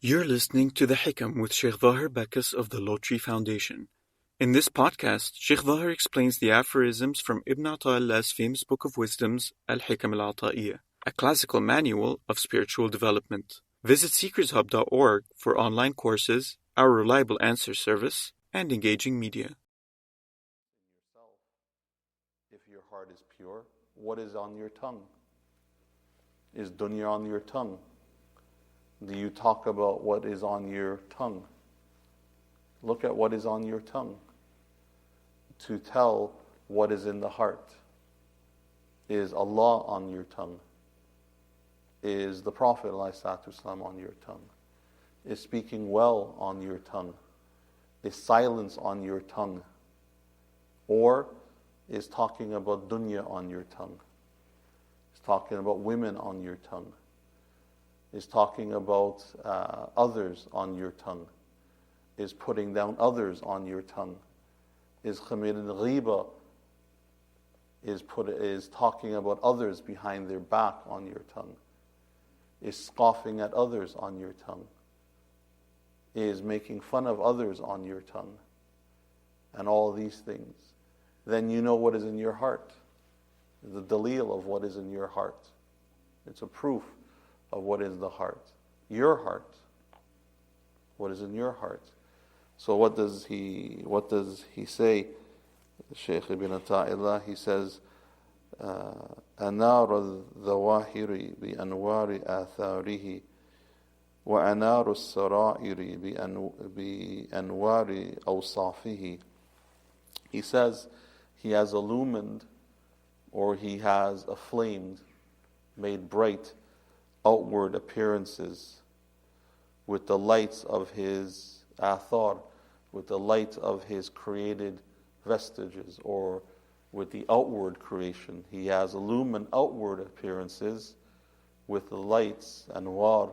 You're listening to The Hikam with Shaykh Zahir Bacchus of the Lotri Foundation. In this podcast, Shaykh Zahir explains the aphorisms from Ibn Ata'illah's famous book of wisdoms, Al-Hikam Al-Ata'iyah, a classical manual of spiritual development. Visit seekershub.org for online courses, our reliable answer service, and engaging media. Yourself, if your heart is pure, what is on your tongue? Is dunya on your tongue? Do you talk about what is on your tongue? Look at what is on your tongue to tell what is in the heart. Is Allah on your tongue? Is the Prophet ﷺ on your tongue? Is speaking well on your tongue? Is silence on your tongue? Or is talking about dunya on your tongue? Is talking about women on your tongue? Is talking about others on your tongue? Is putting down others on your tongue? Is khamir al-ghiba, is talking about others behind their back on your tongue? Is scoffing at others on your tongue? Is making fun of others on your tongue? And all these things. Then you know what is in your heart. The dalil of what is in your heart. It's a proof of what is the heart. Your heart. What is in your heart. So what does he say? Shaykh ibn Ata'illah, he says, أنار الظواهر بأنوار آثاره وأنار السرائر بأنوار أوصافه. He says he has illumined, or he has aflamed, made bright outward appearances with the lights of his athar, with the light of his created vestiges, or with the outward creation. He has illumined outward appearances with the lights and anwar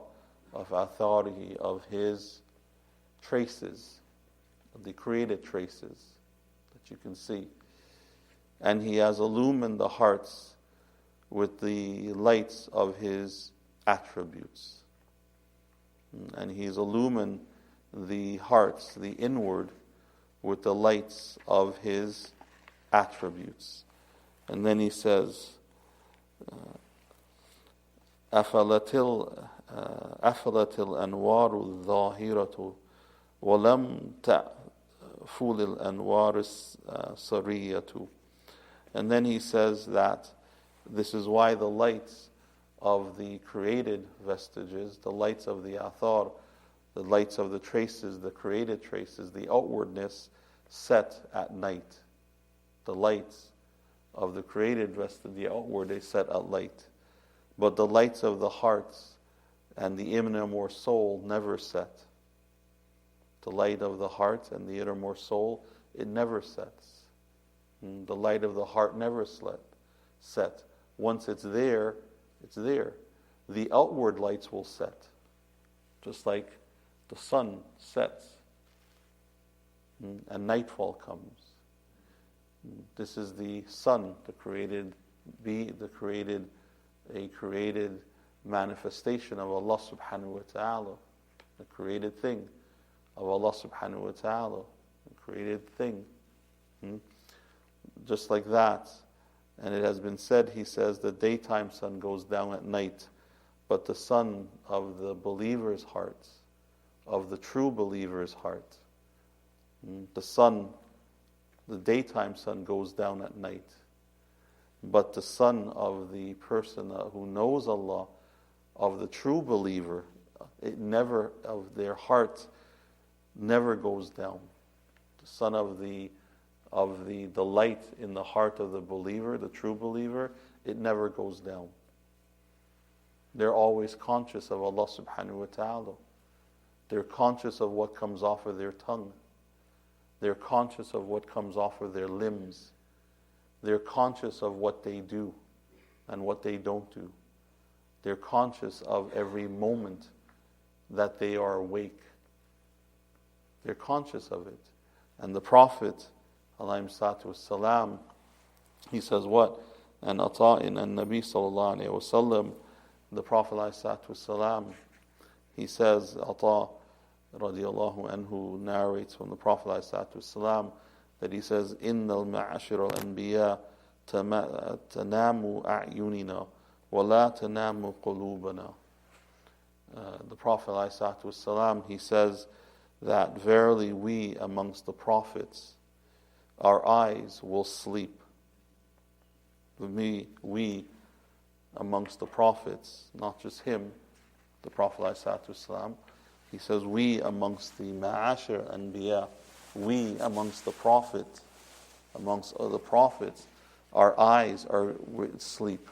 of atharihi, of his traces, of the created traces that you can see. And he has illumined the hearts with the lights of his attributes. And he's illumined the hearts, the inward, with the lights of his attributes. And then he says, أفلت الأنوار الظاهرة ولم تأفل الأنوار السرية. And then he says that this is why the lights of the created vestiges, the lights of the athar, the lights of the traces, the created traces, the outwardness, set at night. The lights of the created vestige, the outward, they set at light. But the lights of the hearts and the innermost soul never set. The light of the heart and the innermost soul, it never sets. The light of the heart never set. Once it's there, it's there. The outward lights will set. Just like the sun sets and nightfall comes. This is the sun, a created manifestation of Allah subhanahu wa ta'ala, the created thing of Allah subhanahu wa ta'ala, the created thing. Just like that. And it has been said, he says, the daytime sun goes down at night, but the sun of the believer's heart, of the true believer's heart, the daytime sun goes down at night, but the sun of the person who knows Allah, of the true believer, of their heart never goes down. The sun of the light in the heart of the believer, the true believer, it never goes down. They're always conscious of Allah subhanahu wa ta'ala. They're conscious of what comes off of their tongue. They're conscious of what comes off of their limbs. They're conscious of what they do and what they don't do. They're conscious of every moment that they are awake. They're conscious of it. And the Prophet, alayhi salatu wassalam, he says what? And Ata'in and Nabi sallallahu alayhi wa sallam, the Prophet alayhi salatu wassalam, He says, Ata radiallahu anhu narrates from the Prophet ﷺ that he says, Innal ma'ashir al-anbiya tanamu a'yunina wa la tanamu qulubana. The Prophet ﷺ, he says that verily we amongst the prophets, our eyes will sleep. We amongst the prophets, not just him, the Prophet ﷺ, he says we amongst the ma'ashir anbiya, we amongst the prophets, amongst other prophets, our eyes are sleep.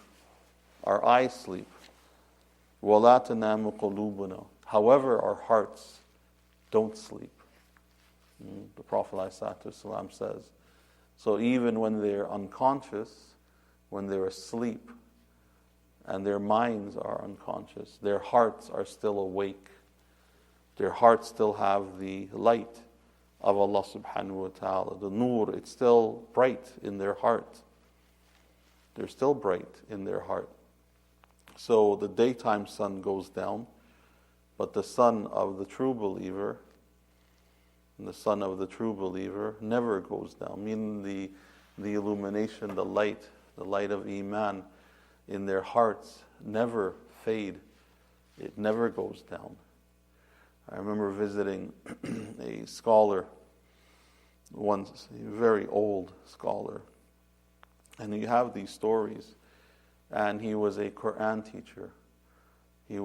Our eyes sleep. وَلَا تَنَامُ قُلُوبُنَا. However, our hearts don't sleep. The Prophet ﷺ says. So even when they're unconscious, when they're asleep, and their minds are unconscious, their hearts are still awake. Their hearts still have the light of Allah subhanahu wa ta'ala. The nur, it's still bright in their heart. They're still bright in their heart. So the daytime sun goes down, but the sun of the true believer, never goes down. Meaning the illumination, the light of Iman in their hearts never fade. It never goes down. I remember visiting a scholar once, a very old scholar, and you have these stories. And he was a Quran teacher. He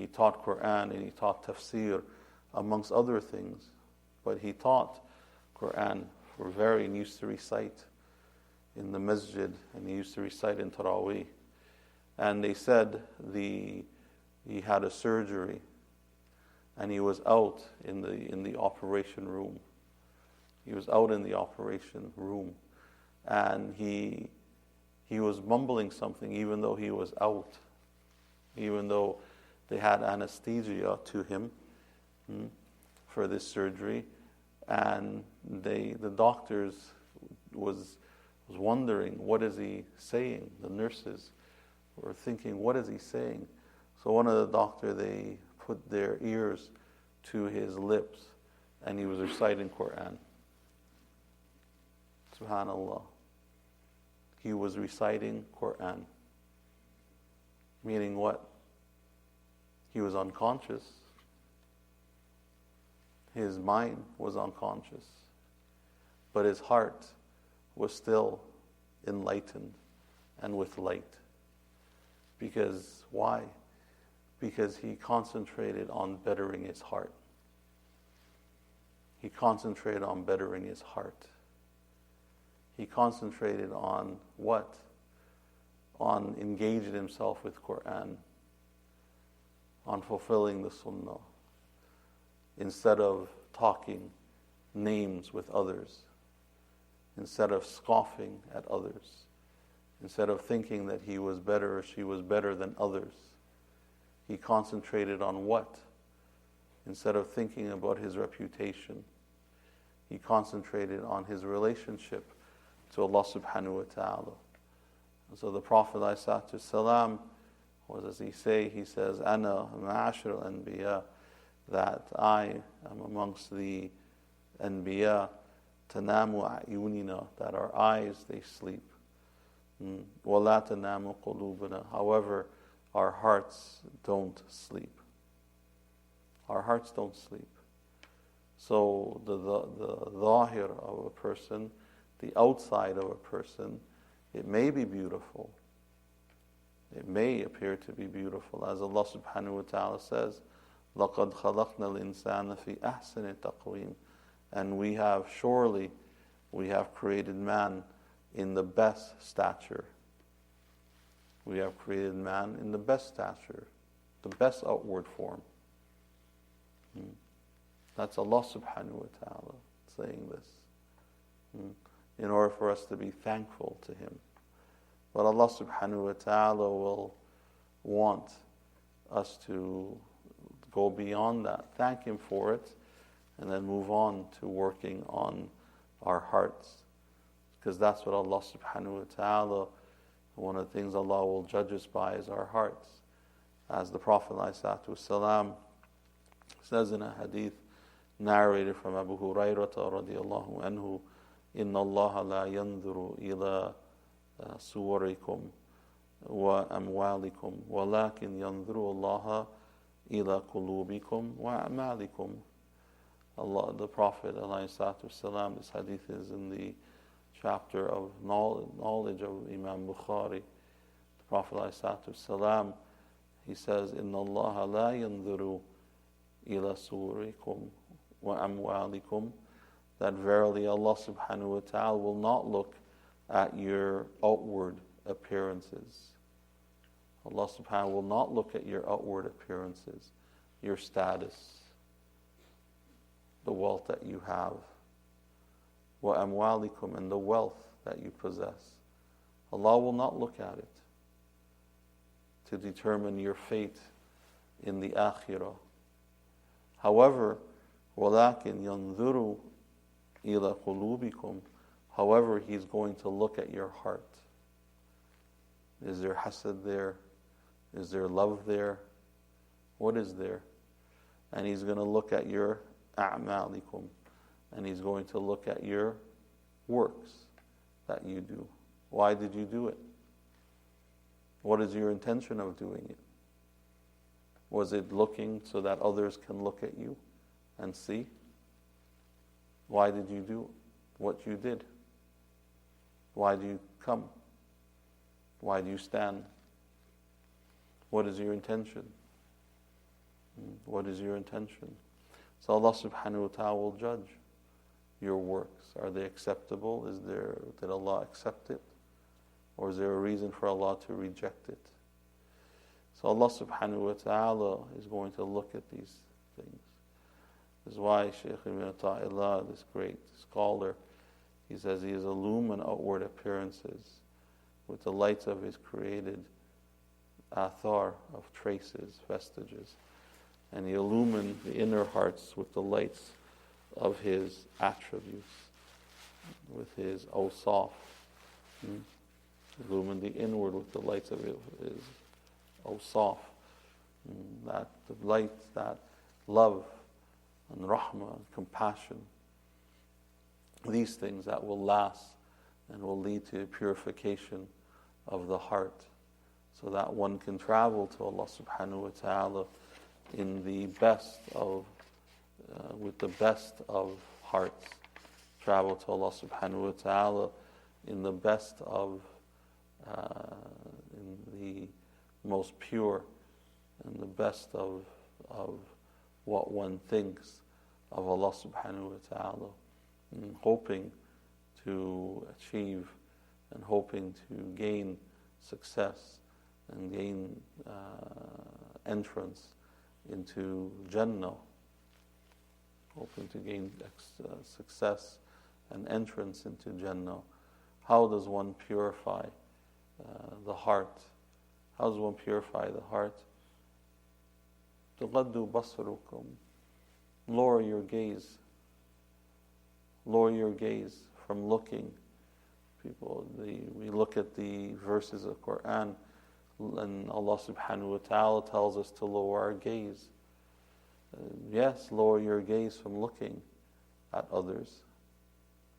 taught Quran and he taught tafsir, amongst other things. But he taught Quran and he used to recite in the masjid, and he used to recite in Taraweeh. And they said he had a surgery, and he was out in the operation room. He was out in the operation room, and he was mumbling something even though he was out, even though they had anesthesia to him for this surgery. And the doctors was wondering, what is he saying? The nurses were thinking, what is he saying? So one of the doctors, they put their ears to his lips, and he was reciting Quran. Subhanallah. He was reciting Quran. Meaning what? He was unconscious. His mind was unconscious. But his heart was still enlightened and with light. Because why? Because he concentrated on bettering his heart. He concentrated on bettering his heart. He concentrated on what? On engaging himself with Quran, on fulfilling the Sunnah, instead of talking names with others, instead of scoffing at others, instead of thinking that he was better or she was better than others. He concentrated on what? Instead of thinking about his reputation, he concentrated on his relationship to Allah subhanahu wa ta'ala. And so the Prophet ﷺ was, as he says, Ana ma'ashir al-anbiya, that I am amongst the anbiya, tanamu a'yunina, that our eyes, they sleep. Wa la tanamu qulubana. However, our hearts don't sleep. Our hearts don't sleep. So the zahir of a person, the outside of a person, it may be beautiful. It may appear to be beautiful. As Allah subhanahu wa ta'ala says, لَقَدْ خَلَقْنَا الْإِنسَانَ فِي أَحْسَنِ تَقْوِيمٍ. And we have created man in the best stature. We have created man in the best stature, the best outward form. That's Allah subhanahu wa ta'ala saying this. In order for us to be thankful to Him. But Allah subhanahu wa ta'ala will want us to go beyond that, thank Him for it, and then move on to working on our hearts. Because that's what Allah subhanahu wa ta'ala, one of the things Allah will judge us by is our hearts. As the Prophet ﷺ says in a hadith narrated from Abu Hurairah radiyallahu anhu, إِنَّ اللَّهَ لَا يَنْظُرُ إِلَى صُوَرِكُمْ وَأَمْوَالِكُمْ وَلَكِنْ يَنْظُرُ اللَّهَ إِلَى قُلُوبِكُمْ وَأَعْمَالِكُمْ. Allah, the Prophet ﷺ, this hadith is in the chapter of knowledge of Imam Bukhari. The Prophet ﷺ, he says, إِنَّ اللَّهَ لَا يَنْظُرُ إِلَى صُوَرِكُمْ وَأَمْوَالِكُمْ, that verily Allah subhanahu wa ta'ala will not look at your outward appearances. Allah subhanahu will not look at your outward appearances, your status, the wealth that you have, وَأَمْوَالِكُمْ, and the wealth that you possess. Allah will not look at it to determine your fate in the akhirah. However, وَلَكِنْ يَنْظُرُ إِلَى قُلُوبِكُمْ, however, He's going to look at your heart. Is there hasad there? Is there love there? What is there? And He's going to look at your a'malikum, and He's going to look at your works that you do. Why did you do it? What is your intention of doing it? Was it looking so that others can look at you and see? Why did you do what you did? Why do you come? Why do you stand? What is your intention? What is your intention? So Allah subhanahu wa ta'ala will judge your works. Are they acceptable? Did Allah accept it? Or is there a reason for Allah to reject it? So Allah subhanahu wa ta'ala is going to look at these things. This is why Shaykh Ata'illah, this great scholar, he says he is illumined outward appearances with the lights of his created athar, of traces, vestiges. And he illumined the inner hearts with the lights of his attributes, with his awsaf. Illumined the inward with the lights of his awsaf. That the light, that love and rahmah and compassion. These things that will last and will lead to purification of the heart, so that one can travel to Allah subhanahu wa ta'ala in the best of, with the best of hearts. Travel to Allah subhanahu wa ta'ala in the best of, in the most pure, and the best of what one thinks of Allah subhanahu wa ta'ala, and hoping to achieve and hoping to gain success and gain entrance into Jannah, hoping to gain success and entrance into Jannah. How does one purify the heart? How does one purify the heart? تَغَدُّ بَصَرُكُمْ, lower your gaze. Lower your gaze from looking. We look at the verses of Quran, and Allah subhanahu wa ta'ala tells us to lower our gaze. Yes, lower your gaze from looking at others.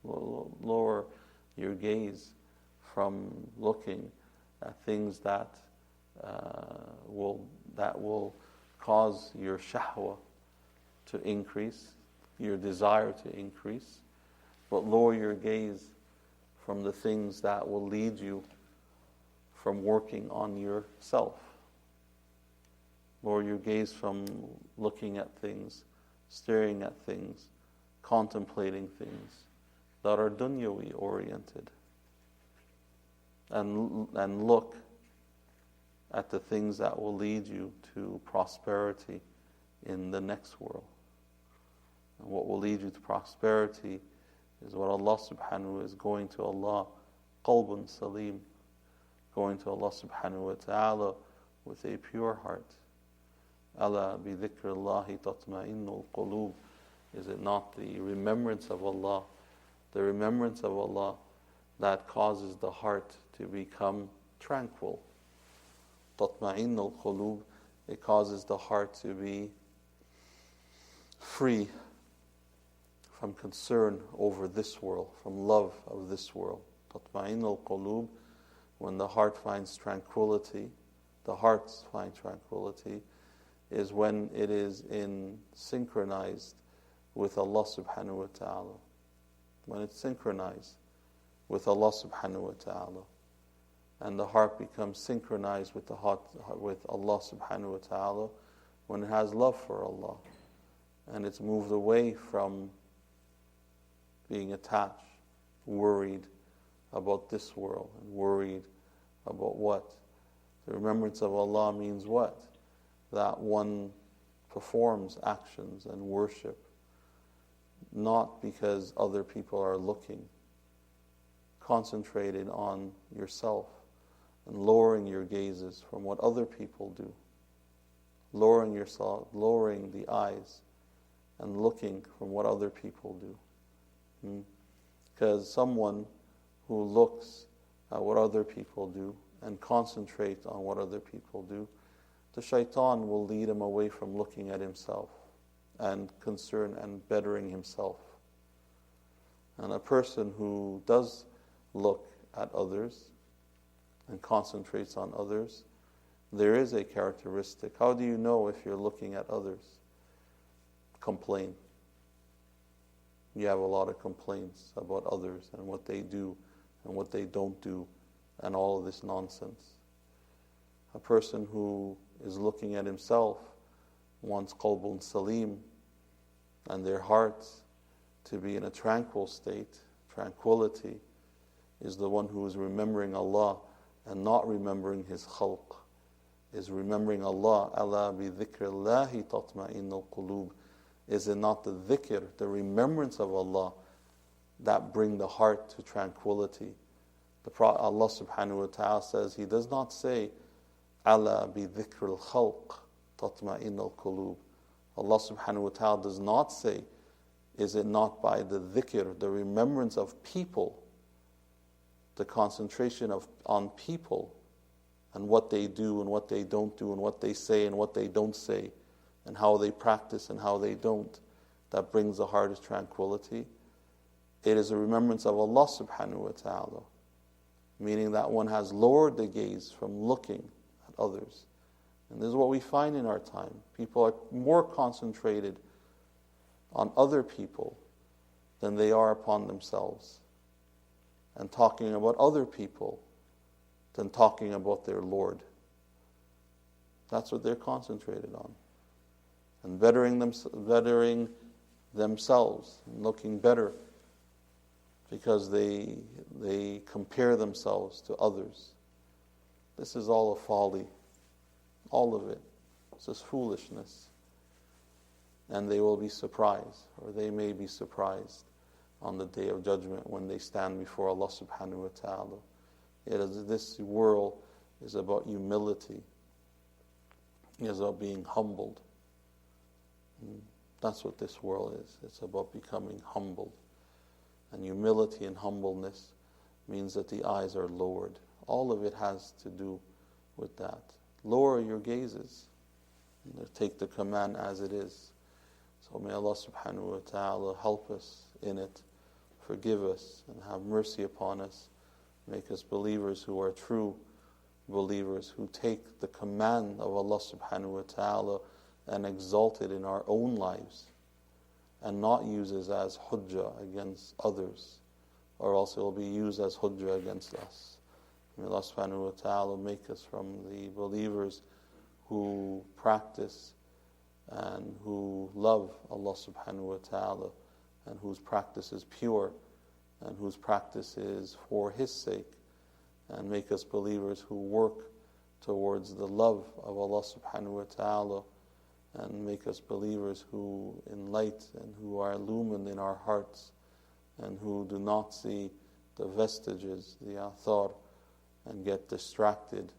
Lower your gaze from looking at things that will cause your shahwa to increase, your desire to increase. But lower your gaze from the things that will lead you from working on yourself. Lower your gaze from looking at things, staring at things, contemplating things that are dunyawi oriented. And look at the things that will lead you to prosperity in the next world. And what will lead you to prosperity is what Allah subhanahu is going to Allah, qalbun salim, going to Allah subhanahu wa ta'ala with a pure heart. Ala bi dhikrillahi tatma'innul qulub. Is it not the remembrance of Allah, the remembrance of Allah that causes the heart to become tranquil? Tatma'innul qulub, it causes the heart to be free from concern over this world, from love of this world. تطمئن القلوب, when the heart finds tranquility, the hearts find tranquility, is when it is synchronized with Allah subhanahu wa ta'ala. When it's synchronized with Allah subhanahu wa ta'ala. And the heart becomes synchronized with with Allah subhanahu wa ta'ala when it has love for Allah. And it's moved away from being attached, worried about this world, and worried about what? The remembrance of Allah means what? That one performs actions and worship, not because other people are looking, concentrated on yourself and lowering your gazes from what other people do, lowering the eyes and looking from what other people do. Because someone who looks at what other people do and concentrates on what other people do, the shaitan will lead him away from looking at himself and concern and bettering himself. And a person who does look at others and concentrates on others, there is a characteristic. How do you know if you're looking at others? Complain. You have a lot of complaints about others and what they do and what they don't do and all of this nonsense. A person who is looking at himself wants qalbun salim, and their hearts to be in a tranquil state. Tranquility is the one who is remembering Allah and not remembering his khalq, is remembering Allah. Ala bi dhikrillahi tatma'innul qulub. Is it not the dhikr, the remembrance of Allah, that bring the heart to tranquility? Allah subhanahu wa ta'ala says, He does not say, Ala bi dhikril khalq tatma'innul qulub. Allah subhanahu wa ta'ala does not say, is it not by the dhikr, the remembrance of people, the concentration on people, and what they do and what they don't do, and what they say and what they don't say, and how they practice and how they don't, that brings the heart to tranquility? It is a remembrance of Allah subhanahu wa ta'ala, meaning that one has lowered the gaze from looking at others. And this is what we find in our time. People are more concentrated on other people than they are upon themselves, and talking about other people than talking about their Lord. That's what they're concentrated on. And bettering themselves, and looking better, because they compare themselves to others. This is all a folly. All of it. It's just foolishness. And they will be surprised, or they may be surprised on the Day of Judgment when they stand before Allah subhanahu wa ta'ala. This world is about humility. It is about being humbled. That's what this world is. It's about becoming humbled. And humility and humbleness means that the eyes are lowered. All of it has to do with that. Lower your gazes. Take the command as it is. So may Allah subhanahu wa ta'ala help us in it, forgive us, and have mercy upon us. Make us believers who are true believers, who take the command of Allah subhanahu wa ta'ala and exalt it in our own lives, and not use it as hujjah against others, or else it will be used as hujjah against us. May Allah subhanahu wa ta'ala make us from the believers who practice and who love Allah subhanahu wa ta'ala, and whose practice is pure, and whose practice is for His sake, and make us believers who work towards the love of Allah subhanahu wa ta'ala, and make us believers who enlight and who are illumined in our hearts, and who do not see the vestiges, the athar, and get distracted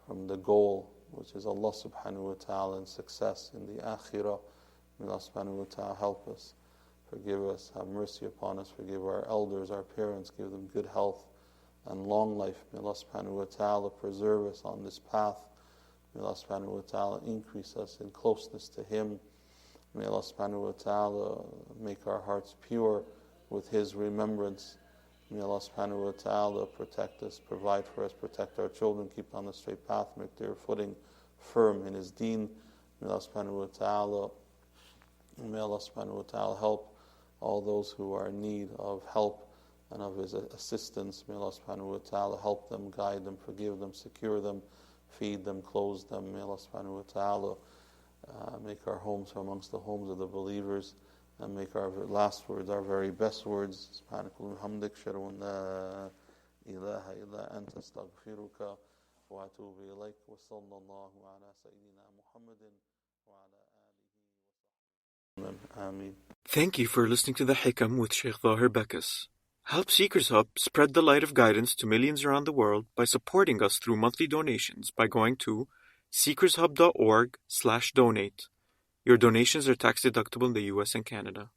from the goal, which is Allah subhanahu wa ta'ala and success in the akhirah. May Allah subhanahu wa ta'ala help us, forgive us, have mercy upon us, forgive our elders, our parents, give them good health and long life. May Allah subhanahu wa ta'ala preserve us on this path. May Allah subhanahu wa ta'ala increase us in closeness to Him. May Allah subhanahu wa ta'ala make our hearts pure with His remembrance. May Allah subhanahu wa ta'ala protect us, provide for us, protect our children, keep on the straight path, make their footing firm in His deen. May Allah subhanahu wa ta'ala help all those who are in need of help and of His assistance. May Allah subhanahu wa ta'ala help them, guide them, forgive them, secure them, feed them, clothe them. May Allah subhanahu wa ta'ala make our homes amongst the homes of the believers, and make our last words our very best words. Subhanakallah hamdik, shadu an la ilaha illa anta, astaghfiruka wa atubu ilayk, wa sallallahu ala sayyidina Muhammadin wa ala alihi wa sahbihi. Ameen. Thank you for listening to The Hikam with Shaykh Zahir Bacchus. Help Seekers Hub spread the light of guidance to millions around the world by supporting us through monthly donations by going to seekershub.org/donate. Your donations are tax deductible in the US and Canada.